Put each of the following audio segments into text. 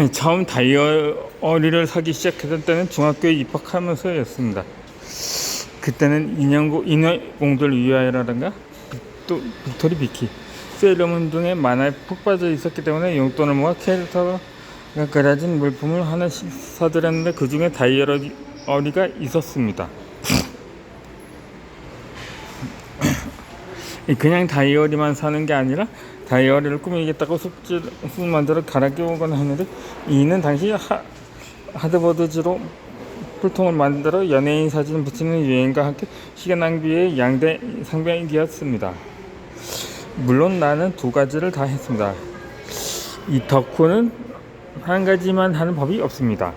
처음 다이어리를 사기 시작했던 때는 중학교에 입학하면서였습니다. 그때는 인어공주를 위하여라든가 또 빅토리 비키, 세일러문 등의 만화에 푹 빠져 있었기 때문에 용돈을 모아 캐릭터가 그려진 물품을 하나씩 사들였는데 그 중에 다이어리가 있었습니다. 그냥 다이어리만 사는 게 아니라 다이어리를 꾸미겠다고 속지 만들어 갈아 끼우거나 했는데, 이는 당시 하드보드지로 풀통을 만들어 연예인 사진 붙이는 유행과 함께 시간 낭비의 양대 상병이었습니다. 물론 나는 두 가지를 다 했습니다. 이 덕후는 한 가지만 하는 법이 없습니다.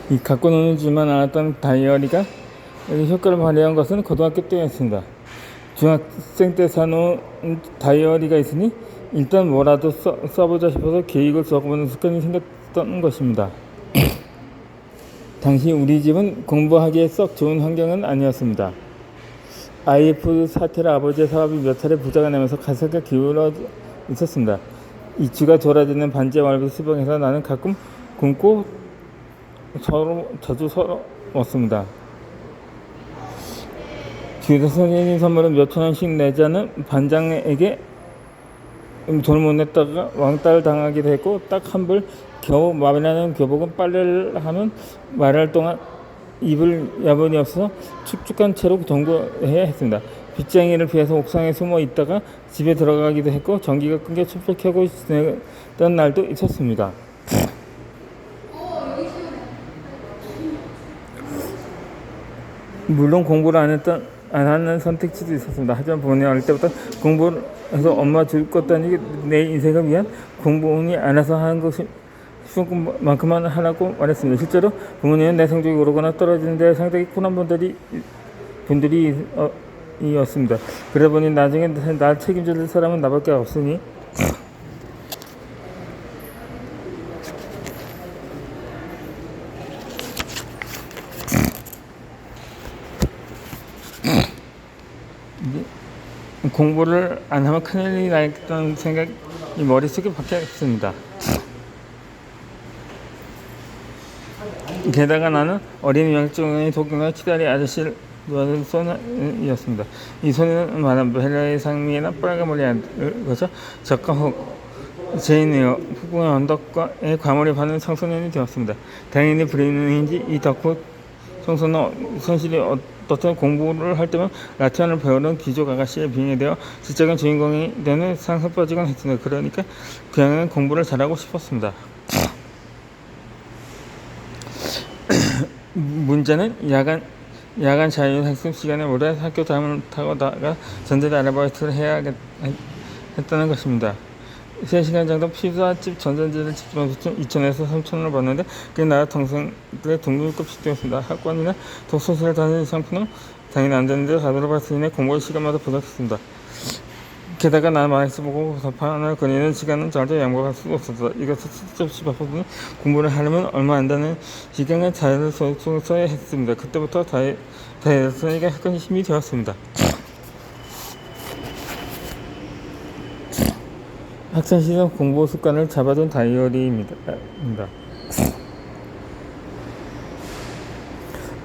이 갖고 노는 줄만 알았던 다이어리가 효과를 발휘한 것은 고등학교 때였습니다. 중학생 때 사놓은 다이어리가 있으니 일단 뭐라도 써보자 싶어서 계획을 적어보는 습관이 생겼던 것입니다. 당시 우리 집은 공부하기에 썩 좋은 환경은 아니었습니다. IF 사태로 아버지의 사업이 몇 차례 부자가 나면서 가세가 기울어 있었습니다. 이주가 돌아지는 반지의 월급 수방에서 나는 가끔 굶고 자주 서러웠습니다. 뒤에서 선생님 선물은 몇천 원씩 내자는 반장에게 돈을 못 냈다가 왕따를 당하기도 했고, 딱 한 벌 겨우 마비나는 교복은 빨래를 하면 말할 동안 입을 야분이 없어서 축축한 채로 동거해야 했습니다. 빗장이를 피해서 옥상에 숨어 있다가 집에 들어가기도 했고, 전기가 끊겨 촛불 켜고 지내던 날도 있었습니다. 물론 공부를 안 하는 선택지도 있었습니다. 하지만 부모님 어릴 때부터 공부를 해서 엄마 줄 것도 아니고 내 인생을 위한 공부니 않아서 하는 것이 쉬운 것만큼만 하라고 말했습니다. 실제로 부모님은 내 성적이 오르거나 떨어지는 데 상당히 쿨한 분들이었습니다. 그러다 보니 나중에 날 책임질 사람은 나밖에 없으니 공부를 안 하면 큰일이 나겠다는 생각이 머릿속에 박혔습니다. 게다가 나는 어린 영적인 도경과 키다리 아저씨를 놓아준 소녀였습니다. 이 소녀는 마담 벨라의 상미나 빨간 머리를 거쳐 적가혹 제인웨어 후궁의 언덕과의 과몰입 하는 청소년이 되었습니다. 당연히 불행인지 이 덕후 청소는 현실이 어떤 공부를 할 때면 라틴어를 배우는 귀족 아가씨에 빙의되어 지적인 주인공이 되는 상상 빠지곤 했습니다. 그러니까 그냥은 공부를 잘하고 싶었습니다. 문제는 야간 자유 학습 시간에 오래 학교 다음을 타고다가 전자레 아르바이트를 해야 했다는 것입니다. 3시간 정도 피자집 전자레인지를 집집마다 2,000에서 3,000원을 받는데 그게 나라 동생들의 동물급식 되었습니다. 학원이나 독서실에 다니는 상품은 당연히 안 되는데 가도록 발수인해 공부할 시간마다 부족했습니다. 게다가 나는 마이스 보고 답판을 거니는 시간은 절대 양보할 수 없었다. 이것을 쓸데없이 바쁘면 공부를 하려면 얼마 안 되는 시간에 자유를 써야 했습니다. 그때부터 다이어트가 약간 힘이 되었습니다. 학창시절 공부 습관을 잡아둔 다이어리입니다.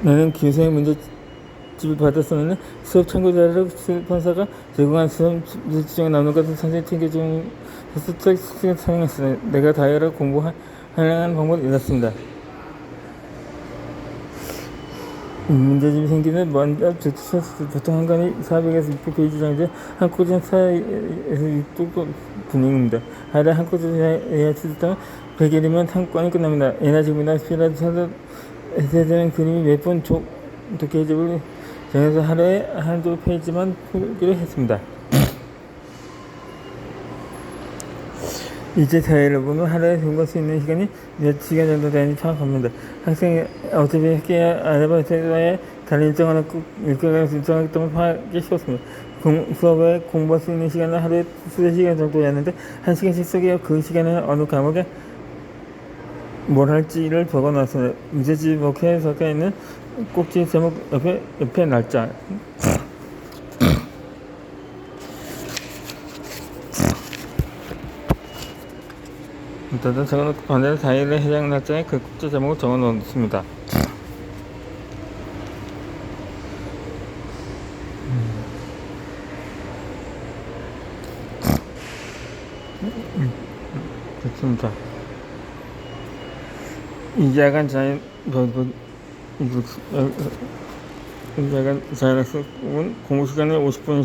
나는 기수의 문제집을 받았었는데 수업 참고 자료를 출판사가 제공한 수업 문제집 중에 남는 것을 선생님이 챙겨주는 수책 사용했어요. 내가 다이어리를 공부하려는 방법을 잃었습니다. 문제집이 생기는 먼저 보통 한 권이 400에서 600페이지 정도, 한 꼬지는 4에서 600 분량입니다. 하루에 한 꼬지를 찾았다면 100일이면 한 권이 끝납니다. 예나 지금이나 스피라도 찾아야 되는 그림이 몇 번 독해집을 정해서 하루에 한두 페이지만 풀기로 했습니다. 이제 다이어리를 보면 하루에 공부할 수 있는 시간이 몇 시간 정도 되는지 파악합니다. 학생이 어차피 학교에 아르바이트에 다른 일정을 꼭 일정을 일정하기 때문에 파악하기 쉬웠습니다. 수업에 공부할 수 있는 시간은 하루에 2-3시간 정도였는데 1시간씩 쓰기에 그 시간에는 어느 과목에 뭘 할지를 적어놨습니다. 문제집 목표에 적혀 있는 꼭지 제목 옆에 날짜. 일단 적어놓고 반대로 다이어리에 해당 날짜에 그 국제 제목을 적어 놓습니다. 좋습니다. 이자간 자연 이자간 자연학습은 공부 시간에 50분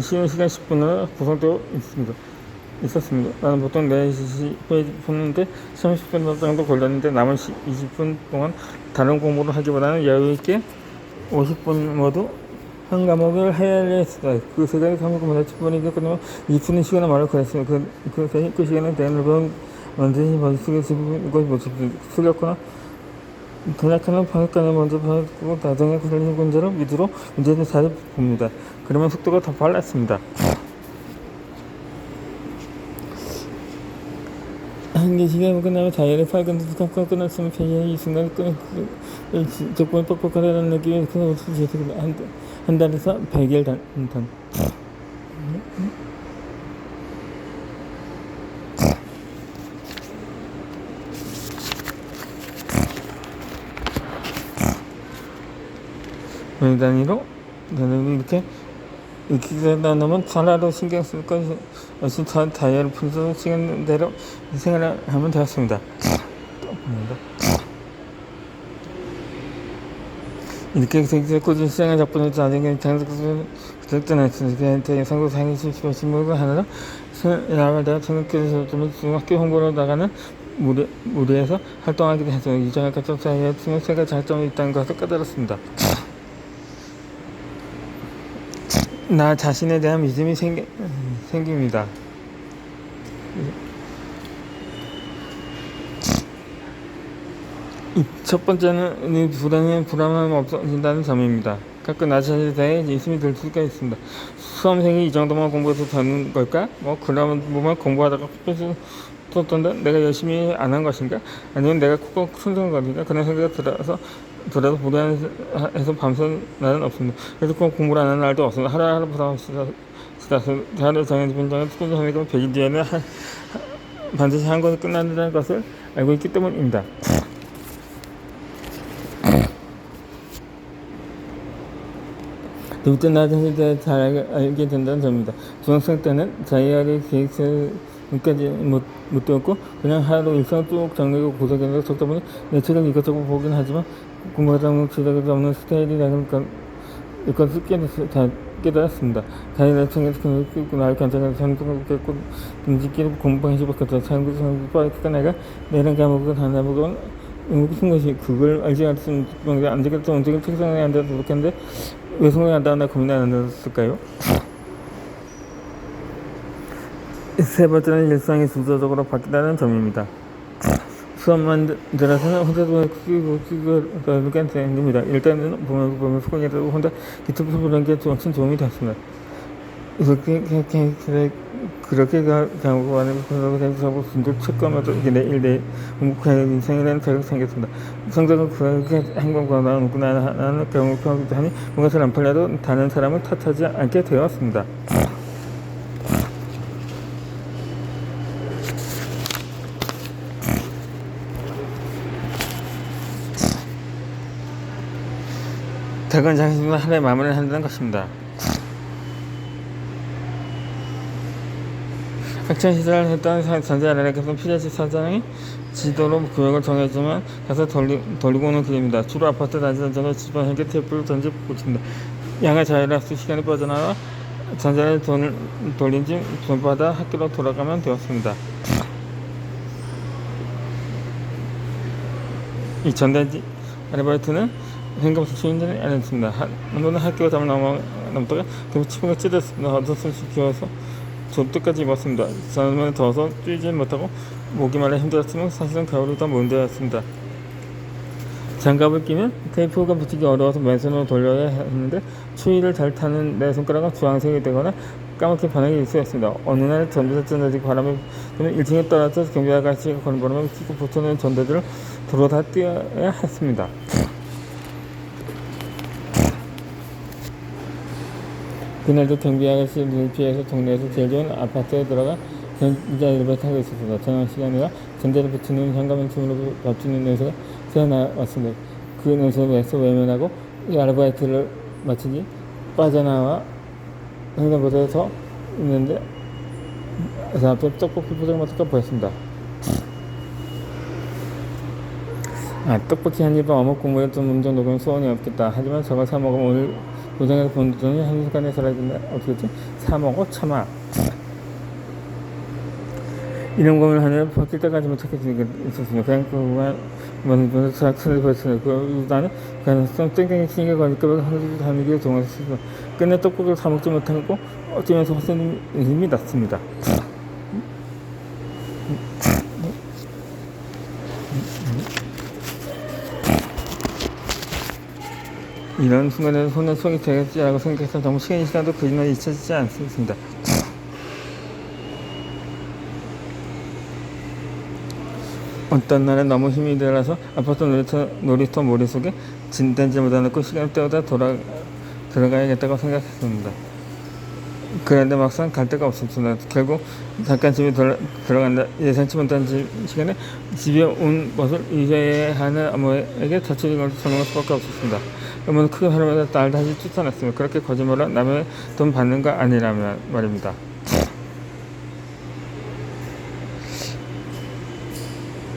쉬는 시간 10분으로 구성되어 있었습니다. 나는 보통 4시 푸는데 30분 정도 걸렸는데 남은 20분 동안 다른 공부를 하기보다는 여유있게 50분 모두 한 과목을 해야 했습니다. 그 세 가지 과목을 10분이니까 끝나면 2푸는 시간을 말을 그랬습니다. 그 시간에 대한 완전히 머릿속에 집어넣고 틀렸거나 전략하는 방역관을 먼저 받고 나중에 걸리는 문제로 위주로 문제를 잘 봅니다. 그러면 속도가 더 빨랐습니다. 한개 시간이 끝나면 다이어리 밝은 듯 깜깜 끝났으면 편의에 이 순간 조금이 뻑뻑하다는 느낌이 큰 것을 한 달에서 100일 단. 단위로 이렇게 되다 보면 전화로 신경 쓸 것이 없이 다이어리 분석 시간대로 생활을 하면 되었습니다. 이렇게 꾸준히 시장을 잡고는 나중에 장작전했으니까 상고 상위 신문을 하느라 내가 전국교에서 중학교 홍보로 나가는 무리에서 활동하기도 했어요. 이장을 갖춘 사이에 세 가지 장점이 있다는 것을 깨달았습니다. 나 자신에 대한 믿음이 생깁니다. 첫 번째는 불안함이 없어진다는 점입니다. 가끔 나 자신에 대해 의심이 들 수가 있습니다. 수험생이 이 정도만 공부해서 되는 걸까? 그러면 공부하다가 떴던데 내가 열심히 안 한 것인가? 아니면 내가 꼭 순서인 것인가? 그런 생각이 들어도 불안해서 밤새 날은 없습니다. 그래서 꼭 공부를 안 하는 날도 없습니다. 하루하루 부담없이 하루 정해진 분장을 꾸준히 하니까 100일 뒤에는 반드시 한 것이 끝난다는 것을 알고 있기 때문입니다. 둘째, 나 자신에 대해 잘 알게 된다는 점입니다. 중학생 때는 다이어리 계획서까지 못 되었고 그냥 하루 일상 쭉 정리하고 구석에서 적다 보니 내 책을 이것저것 보긴 하지만 공부하다 보면 지적이 없는 스타일이라니까 이것을 깨달았습니다. 다이어리 책에서 끊고 나를 간장에서 전통을 깼고 등지끼리 공부하기 시작했다. 참고서 빠르니까 내가 내란 과목을 하나 보고 무슨 것이 그걸 알지 않았으면 안 되겠다. 언젠가 책상에 앉아서 노력했는데 왜 손에 안 닿나 고민 안 했을까요? 세 번째는 일상이 주도적으로 바뀐다는 점입니다. 수업만 들어서는 혼자서 그렇게 됩니다. 일단은 보면 소강이라도 혼자 기초부터 보는 게 훨씬 도움이 됐습니다. 그렇게 가고 하는 그런 분들 책과마다 내일 공부하는 인생이라는 자극이 생겼습니다. 성적은 그렇게 행동과 나는 경험하기도 하니 뭔가 잘 안 팔려도 다른 사람을 탓하지 않게 되었습니다. 작은 장신으로 하루의 마무리를 한다는 것입니다. 학창시절 했던 전자레인께서는 피자집 사장이 지도로 구역을 정해주면 가서 돌리고 오는 길입니다. 주로 아파트 단지 전전에 집안 현재 테이프를 던져 붙입니다. 양의 자율학습 시간이 빠져나와 전자레인 돈을 돌린 지 돈 받아 학교로 돌아가면 되었습니다. 이 전단지 아르바이트는 현금수 주인들이 안 했습니다. 한 번은 학교가 잠을 넘다가 그리고 치부가 찢었습니다. 어서씩 기어서 좁도까지 입었습니다. 저는 더워서 뛰지 못하고 목이 말라 힘들었지만 사실은 겨울이 더 문제였습니다. 장갑을 끼면 테이프가 붙이기 어려워서 맨손으로 돌려야 했는데 추위를 잘 타는 내 손가락은 주황색이 되거나 까맣게 반응이 일수였습니다. 어느 날 전도사 내리고 바람이 불면 1층에 떨어져 경비 아가씨가 거는 바람에 끼고 붙어놓은 전도들을 도로 다 뛰어야 했습니다. 그날도 경비 아가씨 눈을 피해서 동네에서 제일 좋은 아파트에 들어가 전자 아르바이트 하고 있었습니다. 저녁 시간이라 전자를 붙이는 현관문 틈으로 맞추는 냄새가 새어나왔습니다. 그 냄새를 애써 외면하고 이 아르바이트를 마치니 빠져나와 횡단보도에 서 있는데 그 앞에 떡볶이 포장마차가 보였습니다. 떡볶이 한 입에 어묵 국물에 좀 음정 녹으면 소원이 없겠다. 하지만 저걸 사 먹으면 오늘 고생해서 본 돈이 한순간에 사라진다. 어떻게지? 사 먹어 참아. 이런 고민을 하느라 버틸 때까지 못하게 있었습니다. 그냥 그만 먼저 자크를 벌였어요. 그보다는 가능성 땡땡이 치니까 거리급을 하늘도 다니기에 동원했습니다. 끝내 떡볶이를 사 먹지 못하고 어쩌면서 헛손 힘이 났습니다. 이런 순간에 손에 손이 되겠지라고 생각해서 너무 시간도 그지만 잊혀지지 않습니다. 어떤 날은 너무 힘이 들어서 아파트 놀이터 머릿속에 진단지 묻어놓고 시간을 때우다 들어가야겠다고 생각했습니다. 그런데 막상 갈 데가 없었습니다. 결국 잠깐 집에 들어간다 예상치 못한 시간에 집에 온 것을 이제야 하는 어머에게 자초지 것을 전할 수밖에 없었습니다. 어머니는 크게 화를 딸 다시 쫓아냈습니다. 그렇게 거짓말은 남의 돈 받는 거 아니라면 말입니다.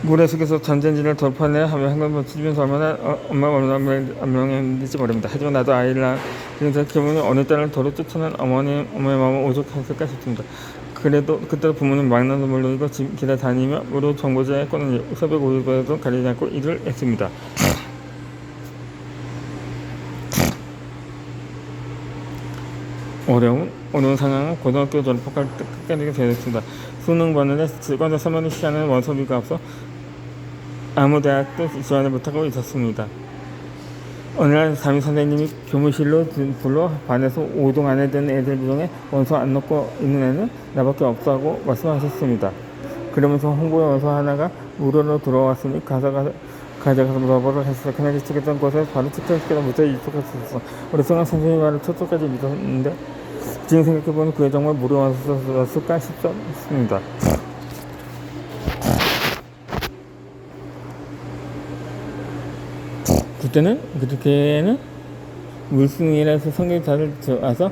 모래 속에서 전전지를 돌파내야 하며 한번 치면서 엄마가 얼마나 안명했는지 모릅니다. 하지만 나도 아이를 낳으면서 기분이 어느 때를 도로 쫓아낸 어머니의 마음은 오죽했을까 싶습니다. 그래도 그때 부모님 막나도 물론이고 길에 다니며 무료 정보자에 꺼낸 새벽 5일에도 가리지 않고 일을 했습니다. 어려운 상황은 고등학교 졸업할 때까지 되었습니다. 수능 보는데 직관자 3년의 시간은 원서비가 없어 아무 대학도 지원을 못하고 있었습니다. 어느 날 담임 선생님이 교무실로 불러 반에서 5동 안에 든 애들 중에 원서 안 넣고 있는 애는 나밖에 없다고 말씀하셨습니다. 그러면서 홍보의 원서 하나가 무료로 들어왔으니 가져가서 물어보러 했어요. 그날 지적했던 곳에 바로 측정시켜서 무사히 입학했었어. 오랫동안 선생님 말을 초점까지 믿었는데 지금 생각해보면 그게 정말 무료 원서였을까 싶습니다. 그때는 물승이라서 성격이 다들 좋아서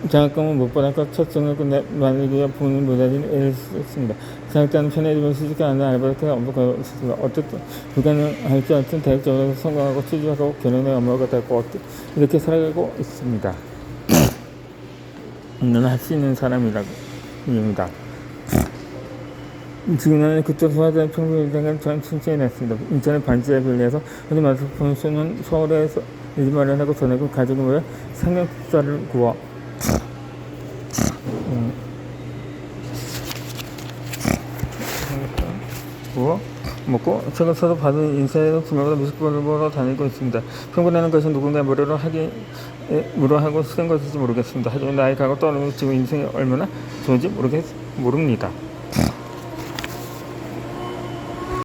장학금을 못 받아서 첫 수능을 끝내기 부모님 모자진 애를 썼습니다. 장학자는 편해지면 수직이 않는 아르바이트가 없었습니다. 어쨌든 불가능할 줄 알았던 대학적으로 성공하고 취직하고 결혼의 엄마가 되고 이렇게 살아가고 있습니다. 너는 할 수 있는 사람입니다. 지금은 그쪽 소화된 평균인생을 전 칭찬해냈습니다. 인천의 반지에 빌려서 흔히 말해서 본수는 서울에서 일 마련하고 전액을 가지고 모여 삼겹살을 구워 먹고 최근서도 받은 인쇄로 분야마다 뮤직뱅크를 보러 다니고 있습니다. 평균하는 것이 누군가의 무료하고 쓰는 것인지 모르겠습니다. 하지만 나이 가고 떠오르면 지금 인생이 얼마나 좋은지 모릅니다.